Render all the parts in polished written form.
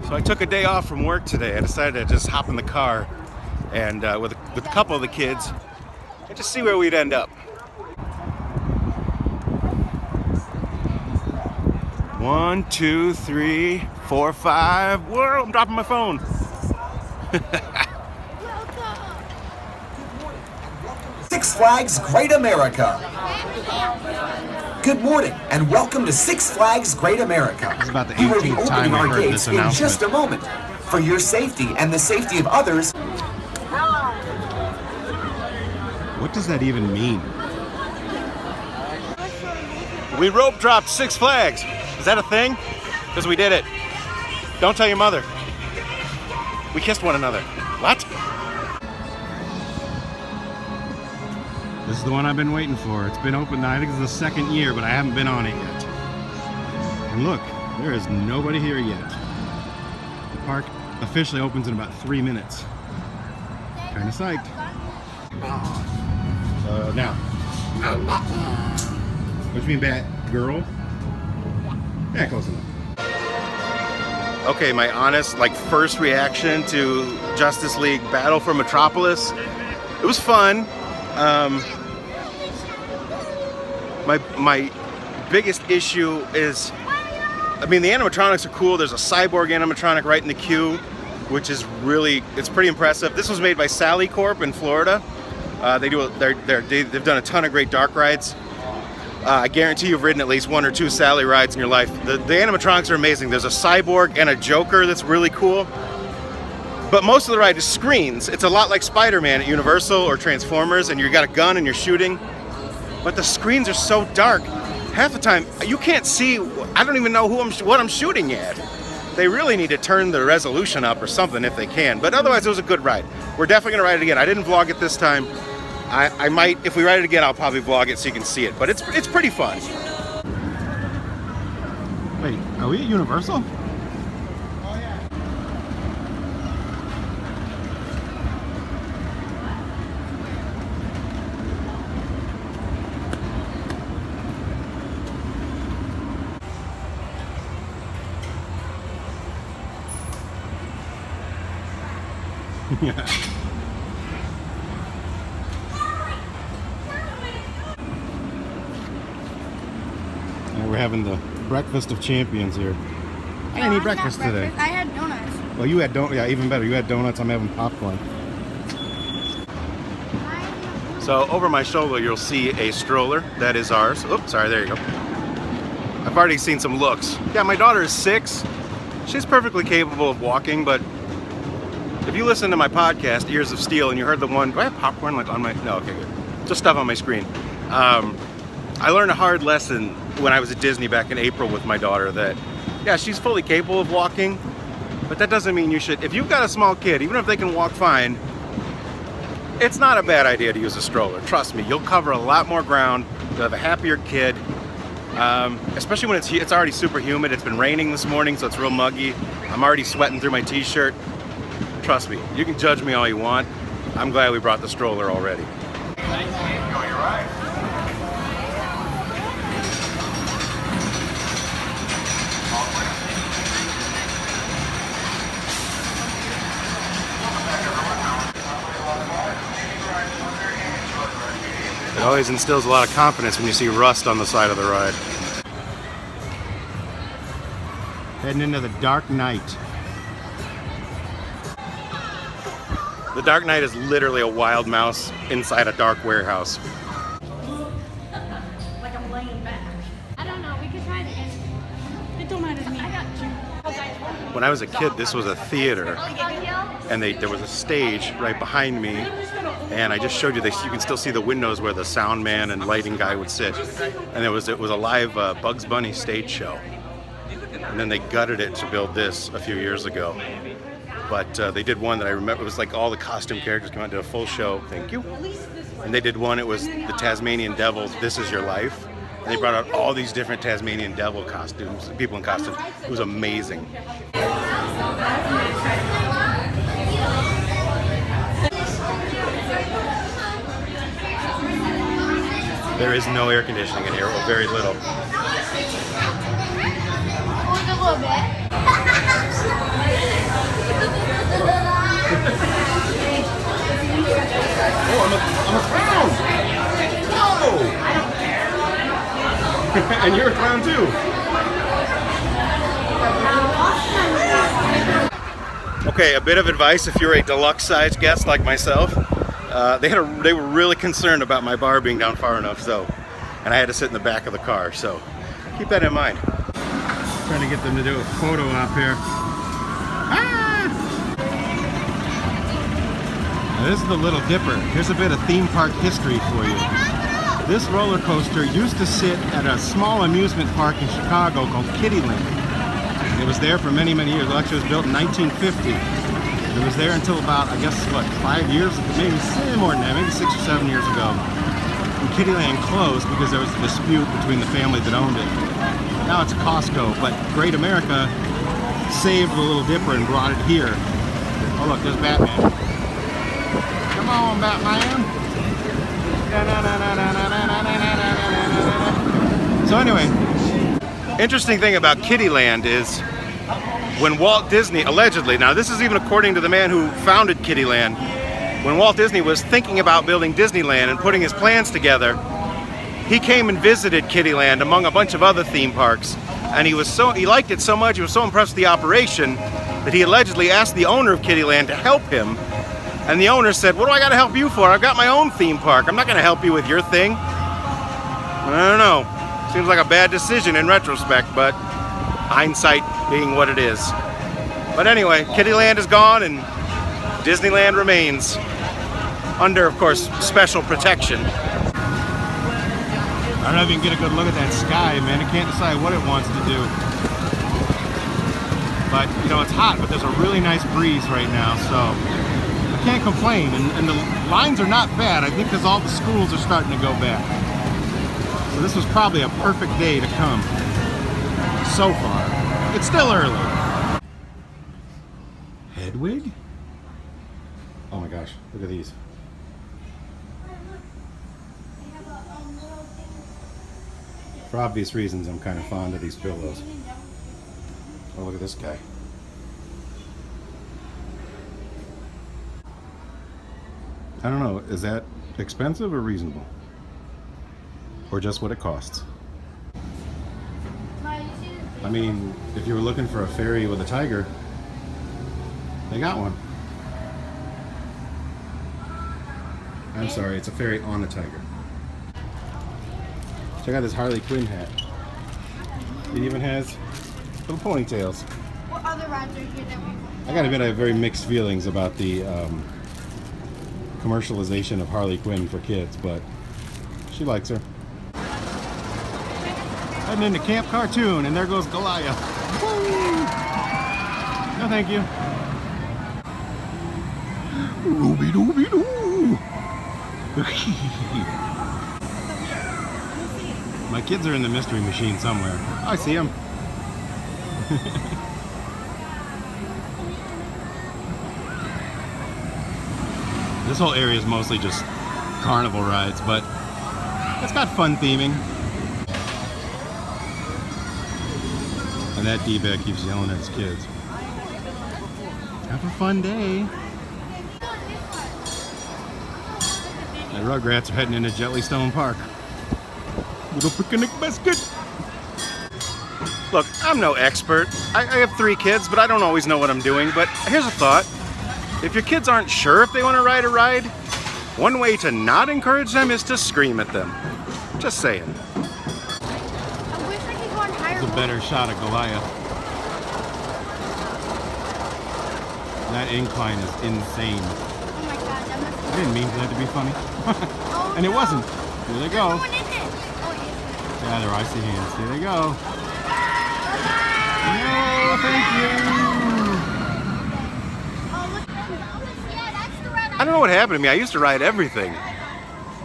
So I took a day off from work today. I decided to just hop in the car and with a couple of the kids and just see where we'd end up. 1, 2, 3, 4, 5. Whoa, I'm dropping my phone. Six Flags Great America. Good morning and welcome to Six Flags Great America. This is about the We will be 18th time opening I our heard gates this in announcement. just a moment. For your safety and the safety of others. What does that even mean? We rope dropped Six Flags. Is that a thing? Because we did it. Don't tell your mother. We kissed one another. What? This is the one I've been waiting for. It's been open, I think it's the second year, but I haven't been on it yet. And look, there is nobody here yet. The park officially opens in about 3 minutes. Kind of psyched. Now. What do you mean, bat? Girl? Yeah, close enough. Okay, my honest, first reaction to Justice League Battle for Metropolis. It was fun. My biggest issue is, the animatronics are cool. There's a cyborg animatronic right in the queue, which is it's pretty impressive. This was made by Sally Corp in Florida. They've done a ton of great dark rides. I guarantee you've ridden at least 1 or 2 Sally rides in your life. The animatronics are amazing. There's a cyborg and a Joker that's really cool. But most of the ride is screens. It's a lot like Spider-Man at Universal or Transformers, and you got a gun and you're shooting. But the screens are so dark. Half the time, you can't see. I don't even know what I'm shooting at. They really need to turn the resolution up or something if they can. But otherwise, it was a good ride. We're definitely gonna ride it again. I didn't vlog it this time. I might, if we ride it again, I'll probably vlog it so you can see it. But it's pretty fun. Wait, are we at Universal? Yeah. We're having the breakfast of champions here. I didn't eat breakfast today. I had donuts. Well, you had donuts. Yeah, even better. You had donuts. I'm having popcorn. So over my shoulder, you'll see a stroller. That is ours. Oops, sorry. There you go. I've already seen some looks. Yeah, my daughter is 6. She's perfectly capable of walking, but if you listen to my podcast, Ears of Steel, and you heard the one, do I have popcorn on my, no, okay, good. Just stuff on my screen. I learned a hard lesson when I was at Disney back in April with my daughter that, yeah, she's fully capable of walking, but that doesn't mean you should, if you've got a small kid, even if they can walk fine, it's not a bad idea to use a stroller. Trust me, you'll cover a lot more ground, you'll have a happier kid, especially when it's already super humid. It's been raining this morning, so it's real muggy. I'm already sweating through my t-shirt. Trust me, you can judge me all you want. I'm glad we brought the stroller already. It always instills a lot of confidence when you see rust on the side of the ride. Heading into the Dark Knight. The Dark Knight is literally a wild mouse inside a dark warehouse. Like I'm laying back. I don't know. We could try it again. It don't matter to me. I got you. When I was a kid, this was a theater, and there was a stage right behind me, and I just showed you this. You can still see the windows where the sound man and lighting guy would sit, and it was a live Bugs Bunny stage show, and then they gutted it to build this a few years ago. But they did one that I remember. It was like all the costume characters came out and did a full show. Thank you. And they did one. It was the Tasmanian Devil's "This Is Your Life." And they brought out all these different Tasmanian Devil costumes, people in costumes. It was amazing. There is no air conditioning in here, or very little. Only a little bit. And you're a clown too. Okay, a bit of advice if you're a deluxe size guest like myself. They were really concerned about my bar being down far enough, and I had to sit in the back of the car, so keep that in mind. Trying to get them to do a photo op here. Ah! Now this is the Little Dipper. Here's a bit of theme park history for you. This roller coaster used to sit at a small amusement park in Chicago called Kiddieland. It was there for many, many years. Well, actually, it was built in 1950. It was there until about, I guess, what, 5 years, maybe more than that, maybe 6 or 7 years ago. And Kiddieland closed because there was a dispute between the family that owned it. Now it's Costco, but Great America saved the Little Dipper and brought it here. Oh look, there's Batman. Come on, Batman. So anyway, interesting thing about Kiddieland is when Walt Disney, allegedly, now this is even according to the man who founded Kiddieland, when Walt Disney was thinking about building Disneyland and putting his plans together, he came and visited Kiddieland among a bunch of other theme parks, and he liked it so much, he was so impressed with the operation that he allegedly asked the owner of Kiddieland to help him. And the owner said, "What do I got to help you for? I've got my own theme park. I'm not going to help you with your thing." I don't know. Seems like a bad decision in retrospect, but hindsight being what it is. But anyway, Kiddieland is gone and Disneyland remains under, of course, special protection. I don't know if you can get a good look at that sky, man. I can't decide what it wants to do. But, you know, it's hot, but there's a really nice breeze right now, so I can't complain. And the lines are not bad, I think, because all the schools are starting to go back. So this was probably a perfect day to come. So far. It's still early. Hedwig? Oh my gosh, look at these. For obvious reasons, I'm kind of fond of these pillows. Oh, look at this guy. I don't know, is that expensive or reasonable? Or just what it costs? I mean, if you were looking for a fairy with a tiger, they got one. I'm sorry, it's a fairy on a tiger. Check out this Harley Quinn hat. It even has little ponytails. What other rides are here that we I gotta admit, I have very mixed feelings about the commercialization of Harley Quinn for kids, but she likes her. Heading into Camp Cartoon, and there goes Goliath. Woo! No, thank you. Ruby dooby doo. My kids are in the mystery machine somewhere. I see them. This whole area is mostly just carnival rides, but it's got fun theming. And that D-bag keeps yelling at his kids. Have a fun day. The Rugrats are heading into Jellystone Park with a picnic basket. Look, I'm no expert. I have 3 kids, but I don't always know what I'm doing. But here's a thought. If your kids aren't sure if they want to ride a ride, one way to not encourage them is to scream at them. Just saying. A better shot of Goliath. That incline is insane. Oh my god, that must I didn't mean for that to be funny. Oh, And it wasn't. Here they go. no one in it. Oh, yes. Yeah, they're icy hands. Here they go. No, thank you. Oh, look. Yeah, that's the ride I don't know what happened to me. I used to ride everything.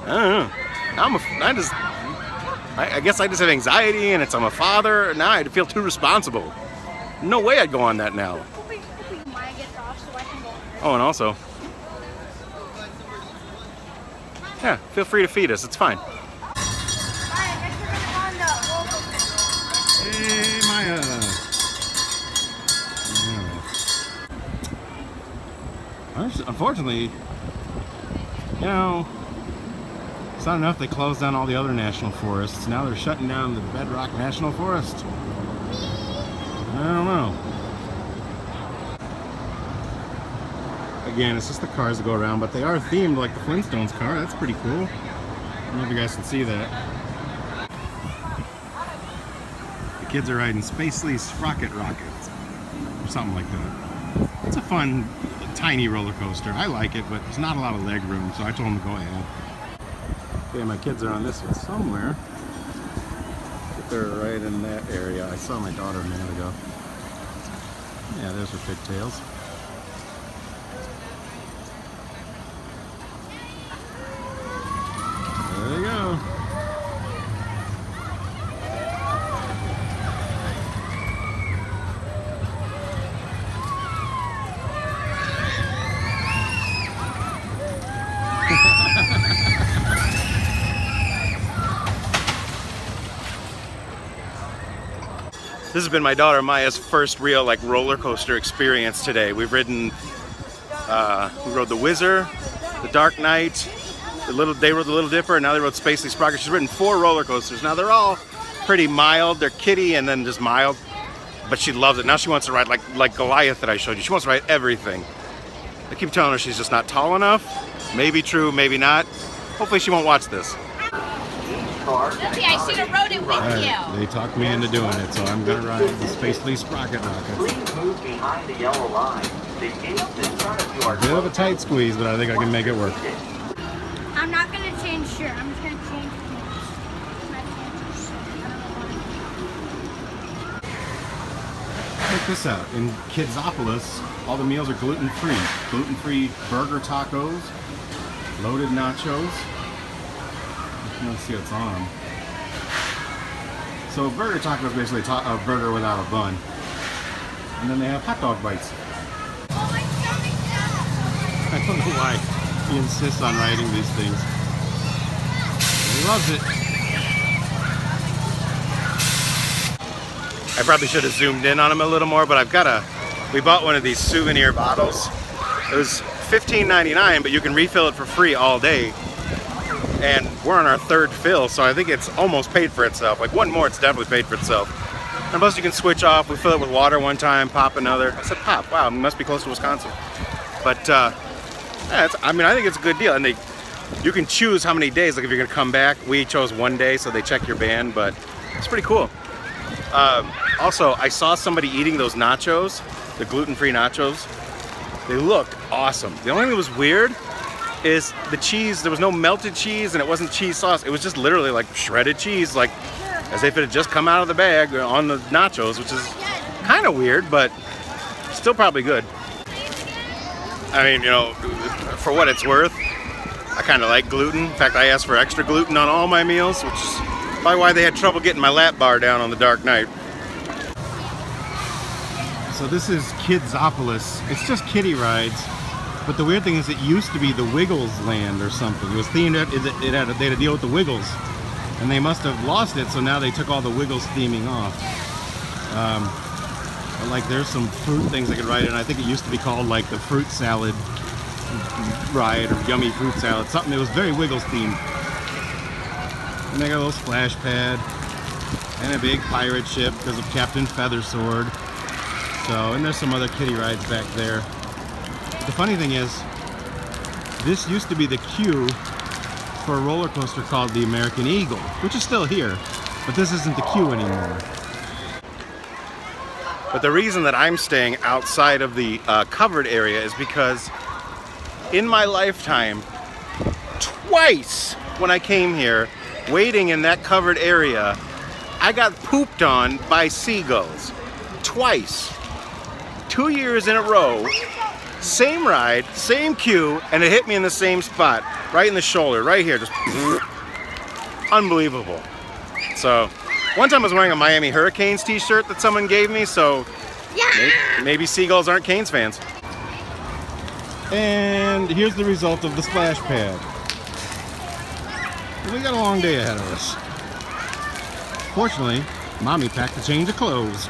I don't know. I guess I just have anxiety, and I'm a father. Now I feel too responsible. No way I'd go on that now. Maya gets off so I can go. Oh, and also, yeah, feel free to feed us. It's fine. Maya, I guess we're gonna go on the roller coaster. Hey, Maya. Unfortunately, you know, It's not enough they closed down all the other national forests. Now they're shutting down the Bedrock National Forest. I don't know. Again, it's just the cars that go around, but they are themed like the Flintstones car. That's pretty cool. I don't know if you guys can see that. The kids are riding Spacely Sprocket Rockets, or something like that. It's a fun, tiny roller coaster. I like it, but there's not a lot of leg room, so I told them to go ahead. Okay, my kids are on this one somewhere. They're right in that area. I saw my daughter a minute ago. Yeah, there's her pigtails. There they go. This has been my daughter Maya's first real like roller coaster experience today. We've ridden, we rode the Whizzer, the Dark Knight, they rode the Little Dipper, and now they rode Spacely Sprocket. She's ridden 4 roller coasters. Now they're all pretty mild. They're kiddie and then just mild, but she loves it. Now she wants to ride like Goliath that I showed you. She wants to ride everything. I keep telling her she's just not tall enough. Maybe true, maybe not. Hopefully she won't watch this. Lucy, I should have rode it with you. They talked me into doing it, so I'm gonna ride the Spacely Sprocket Rocket. Please move behind the yellow line. The gates in front of you are A bit of a tight squeeze, but I think I can make it work. I'm not going to change shirt. I'm just going to change Check this out. In Kidsopolis, all the meals are gluten-free. Gluten-free burger tacos, loaded nachos. Let's see what's on them. So a burger taco is basically a burger without a bun. And then they have hot dog bites. I don't know why he insists on riding these things. He loves it. I probably should have zoomed in on him a little more, but we bought one of these souvenir bottles. It was $15.99, but you can refill it for free all day. And we're on our 3rd fill, so I think it's almost paid for itself. Like one more, it's definitely paid for itself. And plus you can switch off. We fill it with water one time, pop another. I said pop, wow, it must be close to Wisconsin. But yeah, I think it's a good deal. And you can choose how many days, like if you're gonna come back. We chose 1 day, so they check your band, but it's pretty cool. Also, I saw somebody eating those nachos, the gluten-free nachos. They looked awesome. The only thing that was weird is the cheese. There was no melted cheese and it wasn't cheese sauce. It was just literally like shredded cheese, like as if it had just come out of the bag on the nachos, which is kind of weird, but still probably good. I mean, you know, for what it's worth, I kind of like gluten. In fact, I asked for extra gluten on all my meals, which is probably why they had trouble getting my lap bar down on the Dark Knight. So this is Kidsopolis. It's just kiddie rides. But the weird thing is it used to be the Wiggles land or something. It was themed, they had to deal with the Wiggles. And they must have lost it, so now they took all the Wiggles theming off. But like there's some fruit things I could ride in. I think it used to be called like the fruit salad ride or yummy fruit salad. Something that was very Wiggles themed. And they got a little splash pad and a big pirate ship because of Captain Feathersword. So, and there's some other kiddie rides back there. The funny thing is, this used to be the queue for a roller coaster called the American Eagle, which is still here, but this isn't the queue anymore. But the reason that I'm staying outside of the covered area is because in my lifetime, twice when I came here, waiting in that covered area, I got pooped on by seagulls. Twice. 2 years in a row. Same ride, same queue, and it hit me in the same spot, right in the shoulder, right here, just unbelievable. So, one time I was wearing a Miami Hurricanes t-shirt that someone gave me, so maybe seagulls aren't Canes fans. And here's the result of the splash pad. We got a long day ahead of us. Fortunately, Mommy packed a change of clothes.